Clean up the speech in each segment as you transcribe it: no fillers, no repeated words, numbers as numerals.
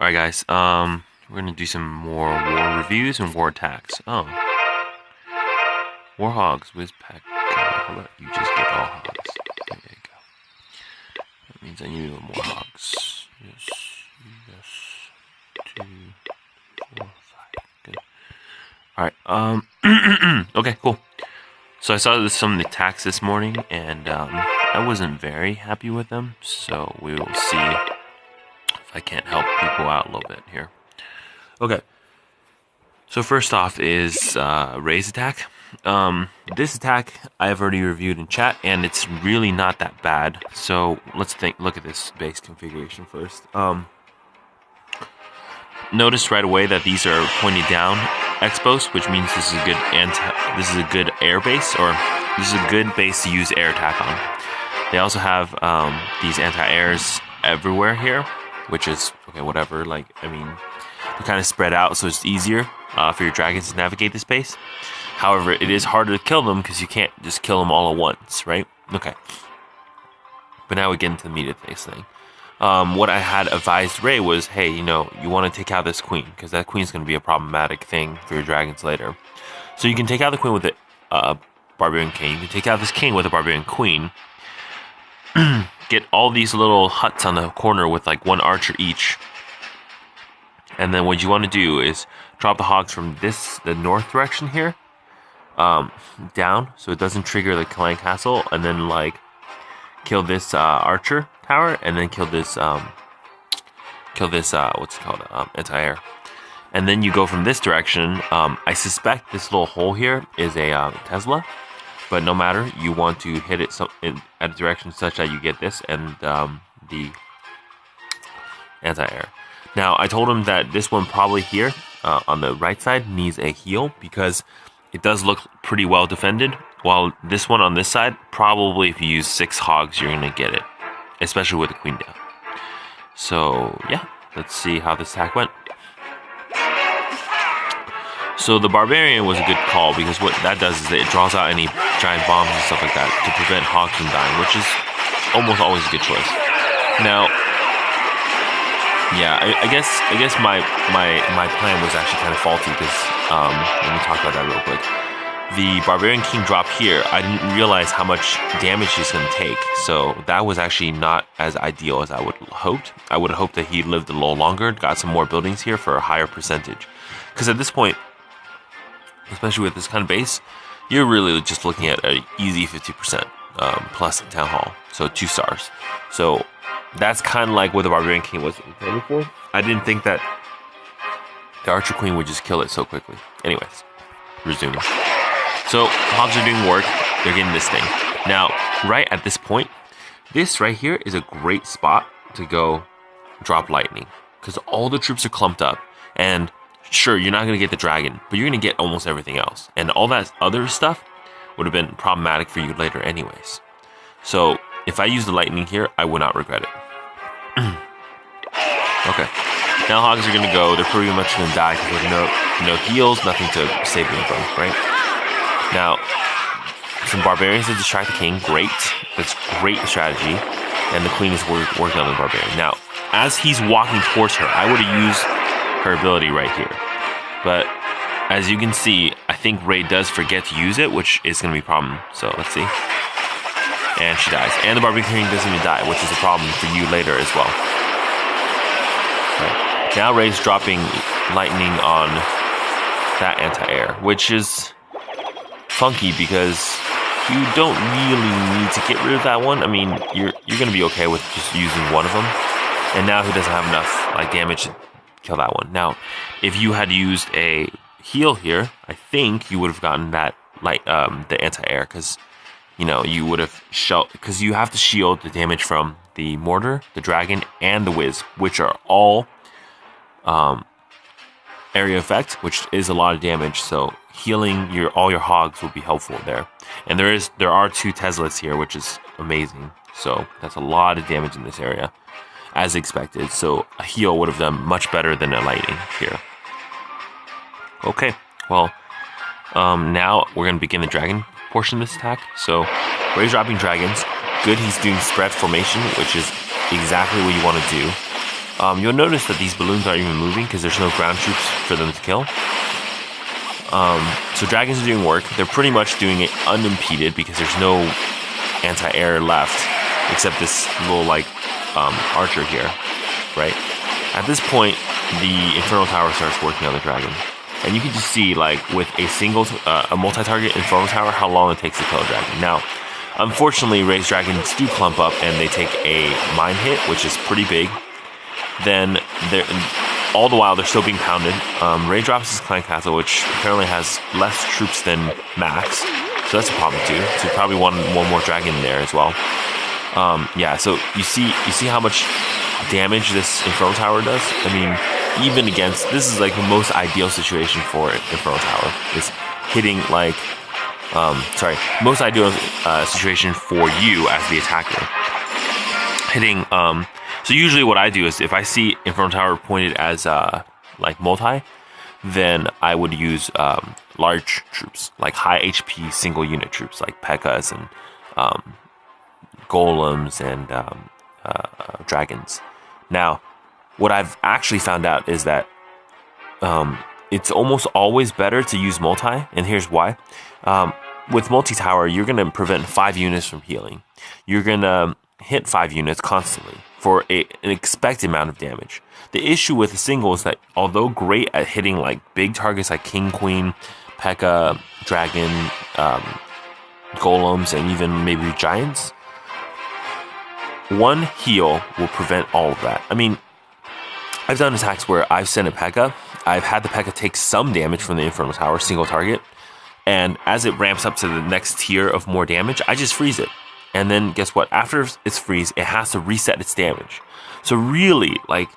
Alright guys, we're gonna do some more war reviews and war attacks. Oh. War hogs, Wizpack. How about you just get all hogs? Okay, there you go. That means I need more hogs. Yes. 2, 4, 5. Good. Alright, okay, cool. So I saw some attacks this morning, and I wasn't very happy with them, so we will see if I can't help people out a little bit here. Okay, so first off is Ray's attack. This attack I've already reviewed in chat, and it's really not that bad. So let's look at this base configuration first. Notice right away that these are pointed down expos, which means this is a good air base, or this is a good base to use air attack on. They also have these anti-airs everywhere here, which is okay, whatever. Like, I mean, they're kind of spread out, so it's easier for your dragons to navigate this base. However, it is harder to kill them because you can't just kill them all at once, right? Okay. But now we get into the meat of this thing. What I had advised Ray was, hey, you know, you want to take out this queen, because that queen's going to be a problematic thing for your dragons later. So you can take out the queen with the barbarian king. You can take out this king with a barbarian queen. Get all these little huts on the corner with like one archer each. And then what you want to do is drop the hogs from the north direction here, down, so it doesn't trigger the clan castle, and then like kill this archer tower, and then kill this what's it called, anti-air. And then you go from this direction. I suspect this little hole here is a Tesla, but no matter, you want to hit it at a direction such that you get this and the anti-air. Now I told him that this one probably here on the right side needs a heal, because it does look pretty well defended, while this one on this side, probably if you use 6 hogs, you're gonna get it, especially with the queen down. So yeah, let's see how this attack went. So the barbarian was a good call, because what that does is that it draws out any giant bombs and stuff like that to prevent hogs from dying, which is almost always a good choice. Now, yeah, I guess my plan was actually kind of faulty, because let me talk about that real quick. The barbarian king drop here, I didn't realize how much damage he's going to take, so that was actually not as ideal as I would have hoped. I would have hoped that he lived a little longer, got some more buildings here for a higher percentage. Because at this point, especially with this kind of base, you're really just looking at an easy 50% plus town hall, so 2 stars. So that's kind of like what the barbarian king was intended for. I didn't think that the archer queen would just kill it so quickly. Anyways, resuming. So hogs are doing work. They're getting this thing. Now, right at this point, this right here is a great spot to go drop lightning, because all the troops are clumped up, and sure, you're not going to get the dragon, but you're going to get almost everything else, and all that other stuff would have been problematic for you later anyways. So if I use the lightning here, I would not regret it. Okay, now hogs are going to go. They're pretty much going to die because there's no heals, nothing to save them from, right? Now, some barbarians to distract the king, great. That's great strategy. And the queen is working on the barbarian. Now, as he's walking towards her, I would have used her ability right here. But as you can see, I think Ray does forget to use it, which is going to be a problem. So let's see. And she dies. And the barbarian king doesn't even die, which is a problem for you later as well. Right. Now Ray's dropping lightning on that anti-air, which is funky because you don't really need to get rid of that one. I mean, you're gonna be okay with just using one of them, and now he doesn't have enough like damage to kill that one. Now, if you had used a heal here, I think you would have gotten that the anti-air, because you know you would have because you have to shield the damage from the mortar, the dragon, and the whiz, which are all area effect, which is a lot of damage. So healing all your hogs will be helpful there. And there are 2 Teslas here, which is amazing. So that's a lot of damage in this area, as expected. So a heal would have done much better than a lightning here. Okay, well, now we're going to begin the dragon portion of this attack. So Ray's dropping dragons. Good, he's doing spread formation, which is exactly what you want to do. you'll notice that these balloons aren't even moving because there's no ground troops for them to kill. So dragons are doing work. They're pretty much doing it unimpeded because there's no anti-air left except this little like archer here, right? At this point, the Infernal Tower starts working on the dragon. And you can just see, like, with a multi-target Infernal Tower, how long it takes to kill a dragon. Now, unfortunately, raised dragons do clump up and they take a mine hit, which is pretty big. Then, all the while, they're still being pounded. Ray drops his clan castle, which apparently has less troops than max. So that's a problem too. So you probably want one more dragon there as well. Yeah, so you see how much damage this Infernal Tower does? I mean, even against, this is like the most ideal situation for Infernal Tower. Is hitting like, most ideal situation for you as the attacker. Hitting, so usually what I do is if I see Infernal Tower pointed as like multi, then I would use large troops, like high HP single unit troops, like P.E.K.K.A.s and golems and dragons. Now, what I've actually found out is that it's almost always better to use multi, and here's why. With multi-tower, you're going to prevent 5 units from healing. You're going to hit 5 units constantly for an expected amount of damage. The issue with a single is that although great at hitting like big targets like King, Queen, P.E.K.K.A., Dragon, Golems, and even maybe Giants, one heal will prevent all of that. I mean, I've done attacks where I've sent a P.E.K.K.A. I've had the P.E.K.K.A. take some damage from the Infernal Tower, single target, and as it ramps up to the next tier of more damage, I just freeze it. And then guess what? After it's freeze, it has to reset its damage. So really, like,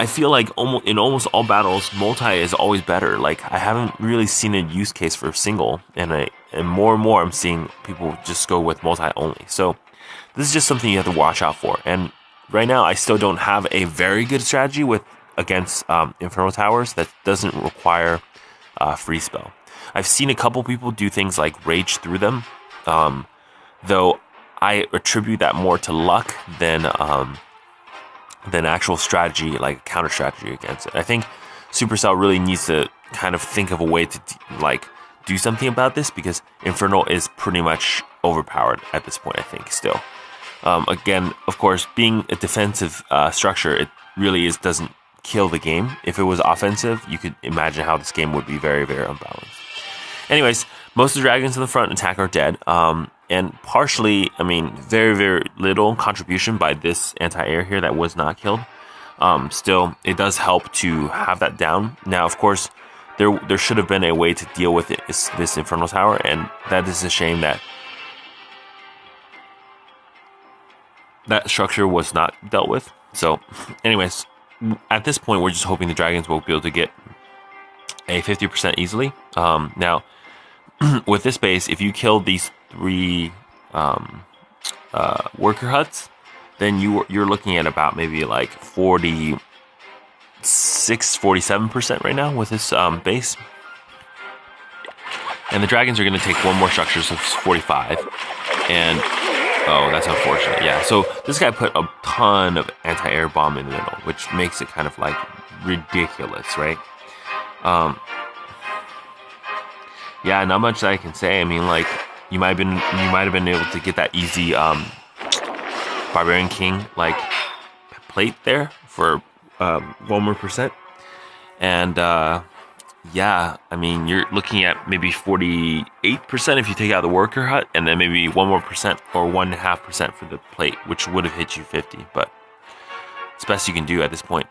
I feel like in almost all battles, multi is always better. Like, I haven't really seen a use case for single, and more and more I'm seeing people just go with multi only. So this is just something you have to watch out for. And right now, I still don't have a very good strategy against Infernal Towers that doesn't require free spell. I've seen a couple people do things like rage through them, though I attribute that more to luck than actual strategy, like counter strategy against it. I think Supercell really needs to kind of think of a way to do something about this, because Infernal is pretty much overpowered at this point, I think, still. Again, of course, being a defensive structure, it really doesn't kill the game. If it was offensive, you could imagine how this game would be very, very unbalanced. Anyways, most of the dragons in the front attack are dead. And partially, I mean, very, very little contribution by this anti-air here that was not killed. Still, it does help to have that down. Now, of course, there should have been a way to deal with this Infernal Tower, and that is a shame that that structure was not dealt with. So, anyways, at this point, we're just hoping the dragons will be able to get a 50% easily. Now, with this base, if you kill these 3 worker huts, then you're looking at about maybe like 47% right now with this base. And the dragons are going to take one more structure, so it's 45. And oh, that's unfortunate. Yeah, so this guy put a ton of anti-air bomb in the middle, which makes it kind of like ridiculous, right? Yeah, not much that I can say. I mean, like, you might have been able to get that easy Barbarian King like plate there for 1 more %. And yeah, I mean, you're looking at maybe 48% if you take out the worker hut, and then maybe 1 more % or 1.5% for the plate, which would have hit you 50. But it's best you can do at this point.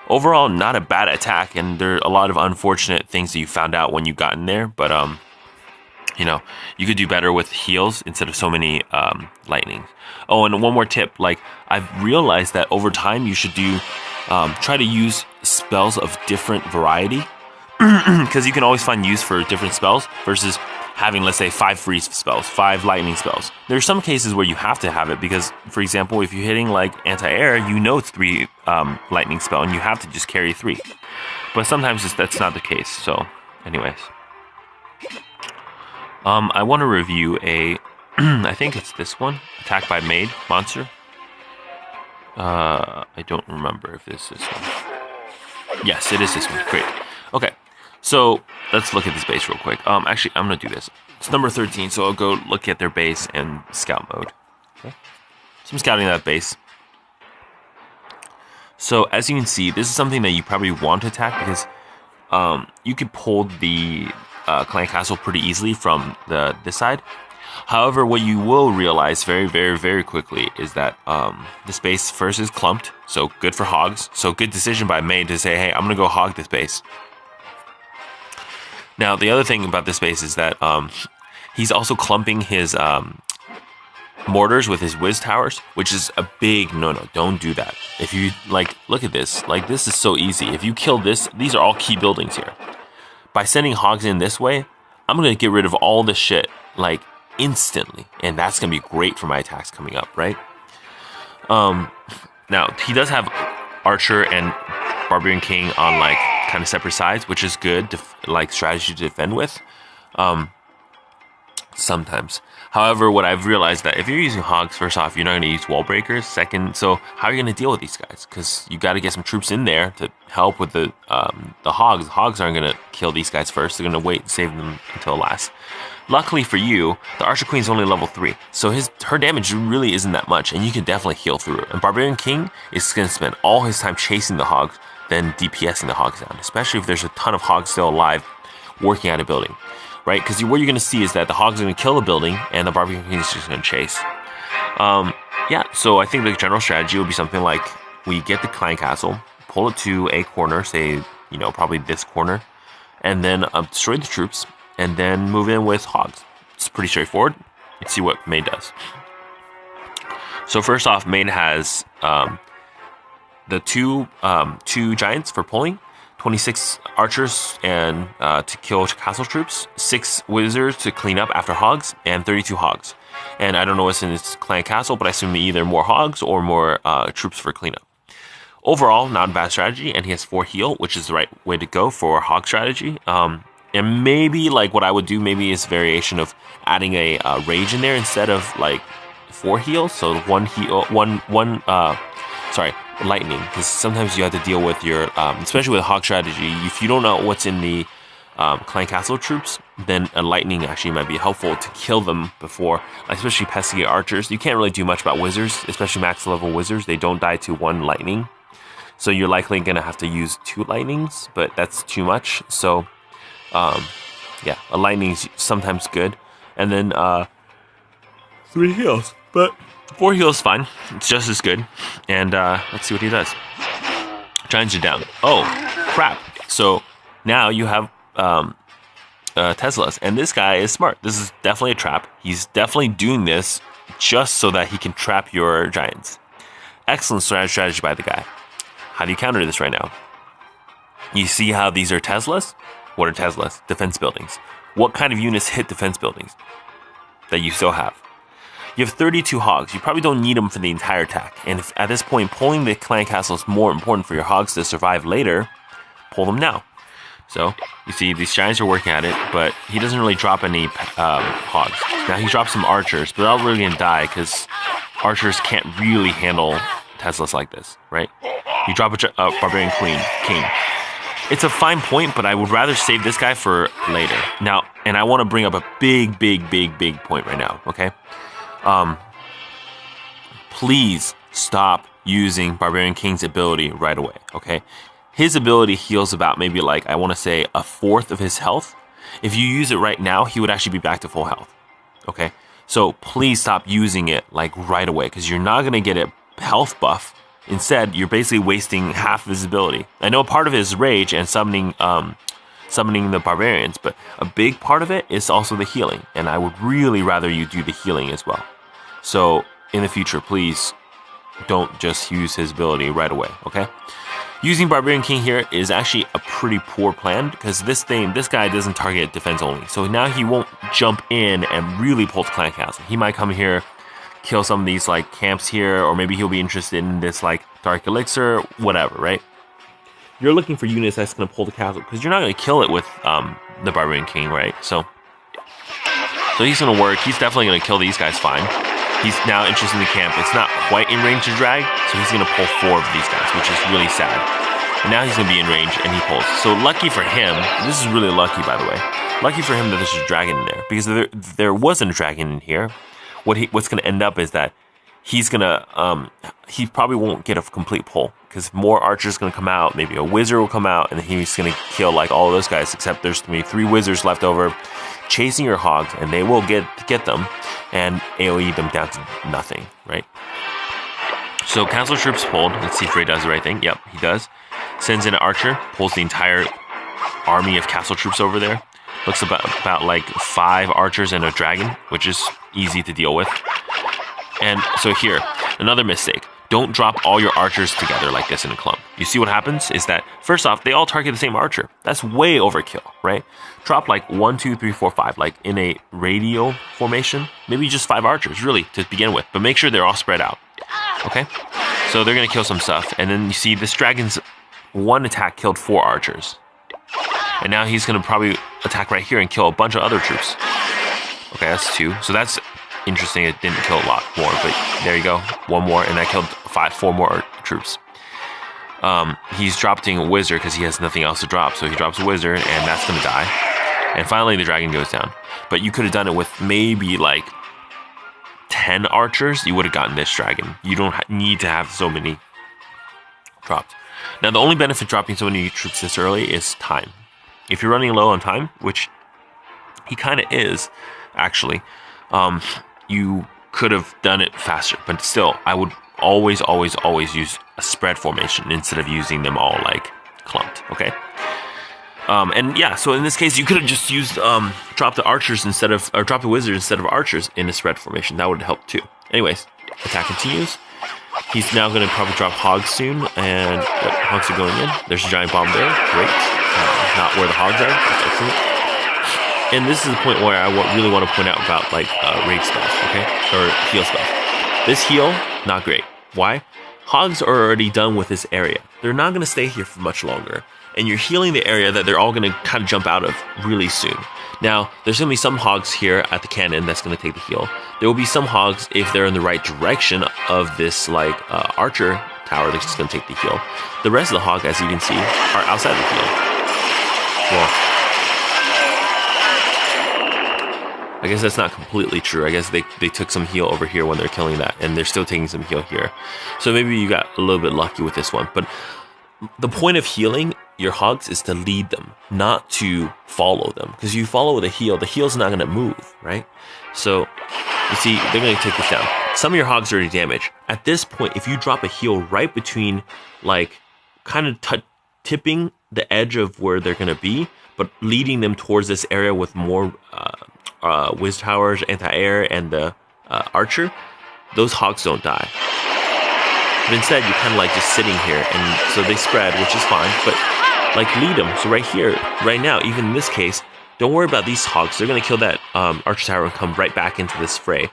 Overall, not a bad attack, and there are a lot of unfortunate things that you found out when you got in there, but you know, you could do better with heals instead of so many lightnings. Oh, and one more tip, like, I've realized that over time you should try to use spells of different variety, because you can always find use for different spells versus having, let's say, 5 freeze spells, 5 lightning spells. There are some cases where you have to have it because, for example, if you're hitting like anti-air, you know it's 3 lightning spell and you have to just carry 3. But sometimes that's not the case. So, anyways, I want to review I think it's this one, Attack by Maid monster. I don't remember if it's this one. Yes, it is this one. Great. Okay, so let's look at this base real quick. Actually, I'm gonna do this. It's number 13, so I'll go look at their base and scout mode. Okay. So I'm scouting that base. So as you can see, this is something that you probably want to attack because you could pull the clan castle pretty easily from this side. However, what you will realize very, very, very quickly is that this base first is clumped, so good for hogs. So good decision by May to say, hey, I'm gonna go hog this base. Now, the other thing about this base is that he's also clumping his mortars with his whiz towers, which is a big no-no. Don't do that. If you, like, look at this. Like, this is so easy. If you kill this, these are all key buildings here. By sending hogs in this way, I'm going to get rid of all this shit, like, instantly. And that's going to be great for my attacks coming up, right? Now, he does have Archer and Barbarian King on, like, kind of separate sides, which is good, like, strategy to defend with. Sometimes. However, what I've realized that if you're using hogs, first off, you're not going to use wall breakers. Second, so how are you going to deal with these guys? Because you got to get some troops in there to help with the hogs. The hogs aren't going to kill these guys first. They're going to wait and save them until last. Luckily for you, the Archer Queen is only level 3, so her damage really isn't that much, and you can definitely heal through it. And Barbarian King is going to spend all his time chasing the hogs, then DPSing the hogs down, especially if there's a ton of hogs still alive working at a building. Right, because what you're going to see is that the hogs are going to kill the building, and the Barbarian King is just going to chase. Yeah, so I think the general strategy would be something like we get the clan castle, pull it to a corner, say, you know, probably this corner, and then destroy the troops, and then move in with hogs. It's pretty straightforward. Let's see what Maid does. So first off, Maid has the two giants for pulling, 26 archers and to kill castle troops, 6 wizards to clean up after hogs, and 32 hogs. And I don't know what's in this clan castle, but I assume either more hogs or more troops for cleanup. Overall, not a bad strategy, and he has 4 heal, which is the right way to go for hog strategy. And maybe like what I would do maybe is variation of adding a rage in there instead of like 4 heals. So 1 heal, lightning, because sometimes you have to deal with your, especially with hog strategy, if you don't know what's in the clan castle troops, then a lightning actually might be helpful to kill them before, especially pesky archers. You can't really do much about wizards, especially max level wizards. They don't die to 1 lightning, so you're likely going to have to use 2 lightnings, but that's too much. So yeah, a lightning is sometimes good, and then 3 heals, but 4 heals is fine. It's just as good. And let's see what he does. Giants are down. Oh, crap. So now you have Teslas. And this guy is smart. This is definitely a trap. He's definitely doing this just so that he can trap your giants. Excellent strategy by the guy. How do you counter this right now? You see how these are Teslas? What are Teslas? Defense buildings. What kind of units hit defense buildings that you still have? You have 32 hogs. You probably don't need them for the entire attack. And if at this point, pulling the clan castle is more important for your hogs to survive later, pull them now. So, you see, these giants are working at it, but he doesn't really drop any hogs. Now, he drops some archers, but they're all really going to die because archers can't really handle Teslas like this, right? You drop a Barbarian King. It's a fine point, but I would rather save this guy for later. Now, and I want to bring up a big point right now, okay? Please stop using Barbarian King's ability right away, okay? His ability heals about maybe like, I want to say, 1/4 of his health. If you use it right now, he would actually be back to full health, okay? So please stop using it like right away because you're not going to get a health buff. Instead, you're basically wasting half of his ability. I know part of it is rage and summoning the barbarians, but a big part of it is also the healing, and I would really rather you do the healing as well. So in the future, please don't just use his ability right away, okay? Using Barbarian King here is actually a pretty poor plan because this guy doesn't target defense only. So now he won't jump in and really pull the clan castle. He might come here, kill some of these like camps here, or maybe he'll be interested in this like dark elixir, whatever, right? You're looking for units that's going to pull the castle because you're not going to kill it with the Barbarian King, right? So he's going to work. He's definitely going to kill these guys fine. He's now interested in the camp. It's not quite in range to drag, so he's going to pull 4 of these guys, which is really sad. And now he's going to be in range, and he pulls. So lucky for him, this is really lucky, by the way. Lucky for him that there's a dragon in there, because if there wasn't a dragon in here, what's going to end up is that he's going to, he probably won't get a complete pull, because more archers going to come out, maybe a wizard will come out, and he's going to kill like all of those guys, except there's going to be 3 wizards left over chasing your hogs, and they will get them and AoE them down to nothing, right? So council troops pulled. Let's see if Ray does the right thing. Yep, he does. Sends in an archer, pulls the entire army of castle troops over there. Looks about like 5 archers and a dragon, which is easy to deal with. And so here, another mistake. Don't drop all your archers together like this in a clump. You see what happens is that, first off, they all target the same archer. That's way overkill, right? Drop like 1, 2, 3, 4, 5, like in a radial formation. Maybe just 5 archers, really, to begin with. But make sure they're all spread out, okay? So they're going to kill some stuff. And then you see this dragon's 1 attack killed 4 archers. And now he's going to probably attack right here and kill a bunch of other troops. Okay, that's 2. So that's interesting. It didn't kill a lot more, but there you go. 1 more, and that killed 4 more troops. He's dropping a wizard because he has nothing else to drop. So he drops a wizard, and that's going to die. And finally, the dragon goes down. But you could have done it with maybe like 10 archers. You would have gotten this dragon. You don't need to have so many dropped. Now, the only benefit dropping so many troops this early is time. If you're running low on time, which he kind of is, actually, you could have done it faster. But still, I would always use a spread formation instead of using them all like clumped, okay? And yeah, so in this case, you could have just used, drop the archers instead of, or drop the wizard instead of archers in a spread formation. That would help too. Anyways, attack continues. He's now going to probably drop hogs soon, and yep, hogs are going in. There's a giant bomb there. Great. Not where the hogs are. That's excellent. And this is the point where I really want to point out about like raid spells, okay, or heal spells. This heal, not great. Why? Hogs are already done with this area. They're not going to stay here for much longer, and you're healing the area that they're all going to kind of jump out of really soon. Now, there's going to be some hogs here at the cannon that's going to take the heal. There will be some hogs, if they're in the right direction of this like archer tower, that's just going to take the heal. The rest of the hog, as you can see, are outside the heal. Well, I guess that's not completely true. I guess they took some heal over here when they're killing that, and they're still taking some heal here. So maybe you got a little bit lucky with this one. But the point of healing your hogs is to lead them, not to follow them. Because you follow the heal's not going to move, right? So you see, they're going to take this down. Some of your hogs are already damaged. At this point, if you drop a heal right between, like, kind of tipping the edge of where they're going to be, but leading them towards this area with more Wiz Towers, Anti-Air, and the Archer, those hogs don't die. But instead, you're kind of like just sitting here, and so they spread, which is fine, but like lead them. So right here, right now, even in this case, don't worry about these hogs. They're going to kill that Archer Tower and come right back into this fray.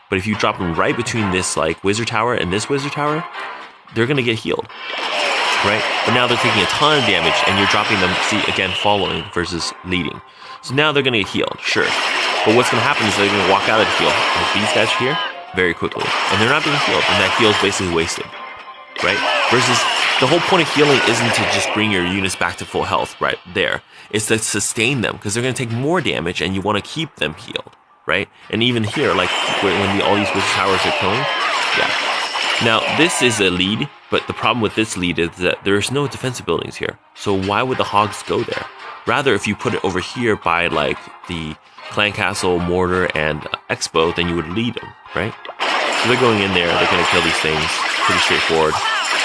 But if you drop them right between this like Wizard Tower and this Wizard Tower, they're going to get healed, right? But now they're taking a ton of damage, and you're dropping them, see, again, following versus leading. So now they're going to get healed, sure. But what's going to happen is they're going to walk out of the heal, like these guys here, very quickly. And they're not being healed, and that heal is basically wasted, right? Versus the whole point of healing isn't to just bring your units back to full health right there. It's to sustain them, because they're going to take more damage, and you want to keep them healed, right? And even here, like when all these Wizard Towers are killing, yeah. Now, this is a lead, but the problem with this lead is that there's no defensive buildings here. So why would the hogs go there? Rather, if you put it over here by like the Clan Castle, Mortar, and Expo, then you would lead them, right? So they're going in there, they're going to kill these things, pretty straightforward,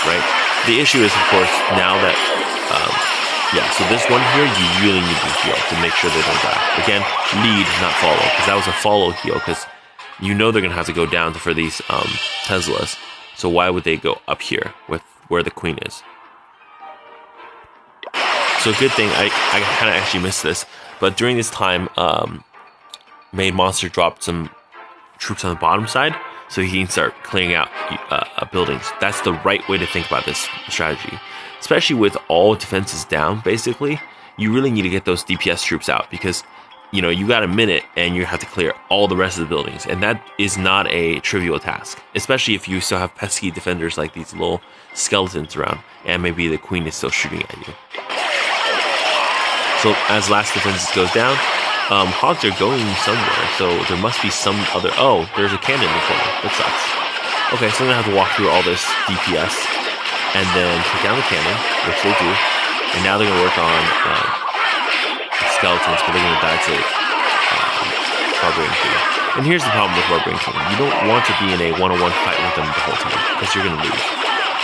right? The issue is, of course, now that, yeah, so this one here, you really need to heal to make sure they don't die. Again, lead, not follow, because that was a follow heal, because you know they're going to have to go down for these Teslas. So why would they go up here with where the queen is? So good thing, I kind of actually missed this, but during this time, Made Monster dropped some troops on the bottom side, so he can start clearing out buildings. That's the right way to think about this strategy. Especially with all defenses down, basically, you really need to get those DPS troops out, because you know, you got a minute and you have to clear all the rest of the buildings. And that is not a trivial task, especially if you still have pesky defenders like these little skeletons around, and maybe the queen is still shooting at you. So as last defense goes down, hogs are going somewhere, so there must be some other... Oh, there's a cannon in the corner. That sucks. Okay, so I'm going to have to walk through all this DPS and then take down the cannon, which they do. And now they're going to work on skeletons, but they're going to die to Barbarian King. And here's the problem with Barbarian King. You don't want to be in a one-on-one fight with them the whole time, because you're going to lose.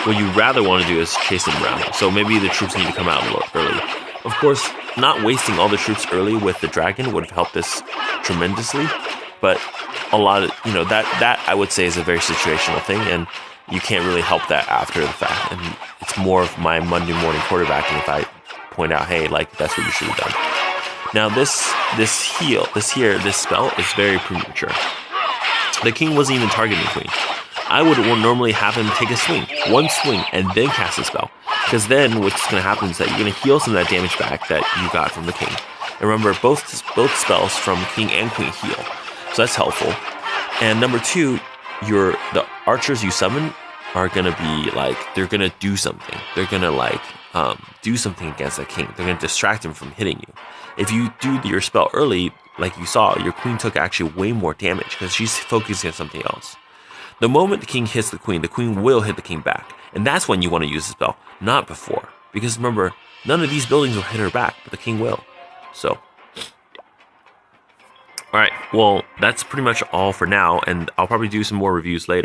What you rather want to do is chase them around. So maybe the troops need to come out a little early. Of course, not wasting all the troops early with the dragon would have helped this tremendously, but a lot of, you know, that I would say is a very situational thing, and you can't really help that after the fact. And it's more of my Monday morning quarterbacking if I point out, hey, like, that's what you should have done. Now this spell is very premature. The king wasn't even targeting the queen. I would normally have him take a swing, one swing, and then cast a spell. Because then what's going to happen is that you're going to heal some of that damage back that you got from the king. And remember, both spells from king and queen heal. So that's helpful. And number two, the archers you summon are going to be like, they're going to do something. They're going to like do something against the king. They're going to distract him from hitting you. If you do your spell early, like you saw, your queen took actually way more damage because she's focusing on something else. The moment the king hits the queen will hit the king back. And that's when you want to use the spell, not before. Because remember, none of these buildings will hit her back, but the king will. So, alright, well, that's pretty much all for now, and I'll probably do some more reviews later.